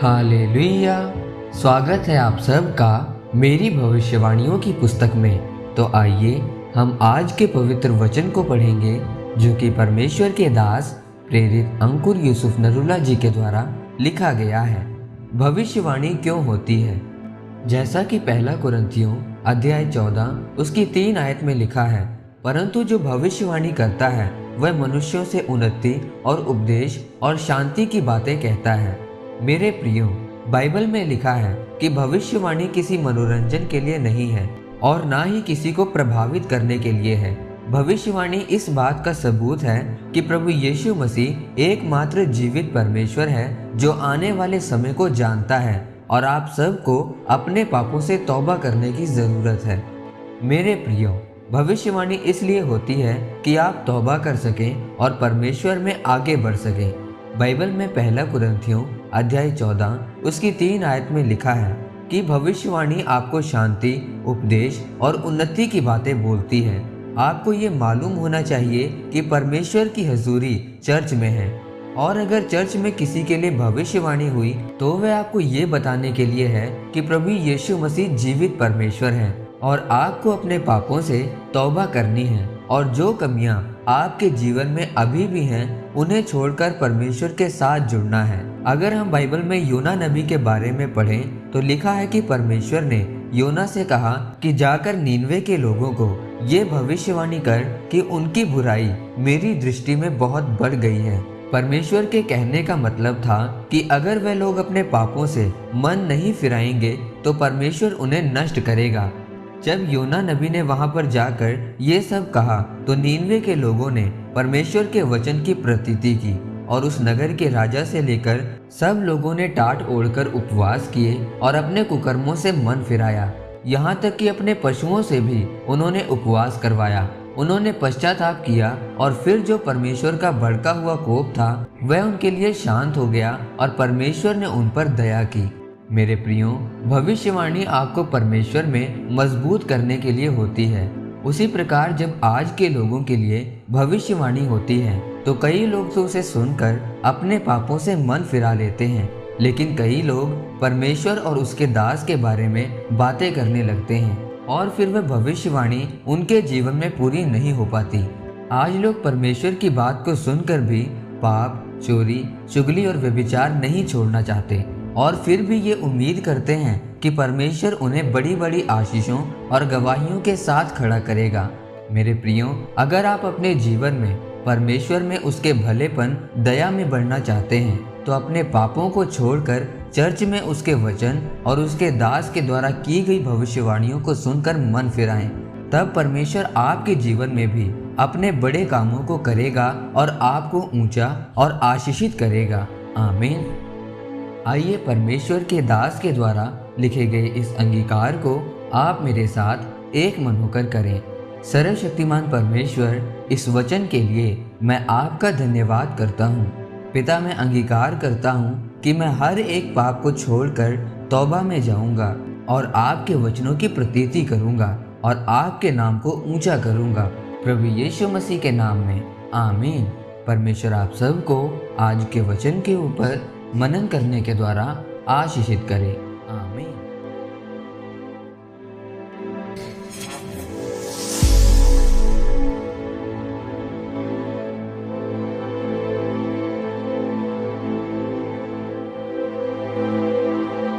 Hallelujah. स्वागत है आप सबका मेरी भविष्यवाणियों की पुस्तक में। तो आइए हम आज के पवित्र वचन को पढ़ेंगे जो कि परमेश्वर के दास प्रेरित अंकुर यूसुफ नरूला जी के द्वारा लिखा गया है। भविष्यवाणी क्यों होती है? जैसा कि पहला कुरिन्थियों अध्याय 14 उसकी 3 आयत में लिखा है, परंतु जो भविष्यवाणी करता है वह मनुष्यों से उन्नति और उपदेश और शांति की बातें कहता है। मेरे प्रियो, बाइबल में लिखा है कि भविष्यवाणी किसी मनोरंजन के लिए नहीं है और ना ही किसी को प्रभावित करने के लिए है। भविष्यवाणी इस बात का सबूत है कि प्रभु यीशु मसीह एकमात्र जीवित परमेश्वर है जो आने वाले समय को जानता है और आप सबको अपने पापों से तौबा करने की जरूरत है। मेरे प्रियो, भविष्यवाणी इसलिए होती है कि आप तौबा कर सकें और परमेश्वर में आगे बढ़ सकें। बाइबल में पहला कुरिन्थियों अध्याय 14 उसकी 3 आयत में लिखा है कि भविष्यवाणी आपको शांति, उपदेश और उन्नति की बातें बोलती है। आपको ये मालूम होना चाहिए कि परमेश्वर की हजूरी चर्च में है, और अगर चर्च में किसी के लिए भविष्यवाणी हुई तो वह आपको ये बताने के लिए है कि प्रभु यीशु मसीह जीवित परमेश्वर है और आपको अपने पापों से तौबा करनी है और जो कमियां आपके जीवन में अभी भी हैं उन्हें छोड़कर परमेश्वर के साथ जुड़ना है। अगर हम बाइबल में योना नबी के बारे में पढ़ें तो लिखा है कि परमेश्वर ने योना से कहा कि जाकर नीनवे के लोगों को ये भविष्यवाणी कर कि उनकी बुराई मेरी दृष्टि में बहुत बढ़ गई है। परमेश्वर के कहने का मतलब था कि अगर वे लोग अपने पापों से मन नहीं फिराएंगे तो परमेश्वर उन्हें नष्ट करेगा। जब योना नबी ने वहां पर जाकर ये सब कहा तो नीनवे के लोगों ने परमेश्वर के वचन की प्रतीति की और उस नगर के राजा से लेकर सब लोगों ने टाट ओढ़कर उपवास किए और अपने कुकर्मों से मन फिराया। यहाँ तक कि अपने पशुओं से भी उन्होंने उपवास करवाया। उन्होंने पश्चाताप किया और फिर जो परमेश्वर का भड़का हुआ कोप था वह उनके लिए शांत हो गया और परमेश्वर ने उन पर दया की। मेरे प्रियो, भविष्यवाणी आपको परमेश्वर में मजबूत करने के लिए होती है। उसी प्रकार जब आज के लोगों के लिए भविष्यवाणी होती है तो कई लोग तो उसे सुनकर अपने पापों से मन फिरा लेते हैं, लेकिन कई लोग परमेश्वर और उसके दास के बारे में बातें करने लगते हैं और फिर वह भविष्यवाणी उनके जीवन में पूरी नहीं हो पाती। आज लोग परमेश्वर की बात को सुनकर भी पाप, चोरी, चुगली और व्यभिचार नहीं छोड़ना चाहते और फिर भी ये उम्मीद करते हैं कि परमेश्वर उन्हें बड़ी बड़ी आशीषों और गवाहियों के साथ खड़ा करेगा। मेरे प्रियो, अगर आप अपने जीवन में परमेश्वर में उसके भलेपन, दया में बढ़ना चाहते हैं तो अपने पापों को छोड़कर चर्च में उसके वचन और उसके दास के द्वारा की गई भविष्यवाणियों को सुनकर मन फिराएं। तब परमेश्वर आपके जीवन में भी अपने बड़े कामों को करेगा और आपको ऊंचा और आशीषित करेगा। आमीन। आइए परमेश्वर के दास के द्वारा लिखे गए इस अंगीकार को आप मेरे साथ एक मन होकर करें। सर्वशक्तिमान परमेश्वर, इस वचन के लिए मैं आपका धन्यवाद करता हूँ। पिता, मैं अंगीकार करता हूँ कि मैं हर एक पाप को छोड़कर तौबा में जाऊँगा और आपके वचनों की प्रतीति करूँगा और आपके नाम को ऊंचा करूँगा, प्रभु यीशु मसीह के नाम में। आमीन। परमेश्वर आप सबको आज के वचन के ऊपर मनन करने के द्वारा आशीषित करे।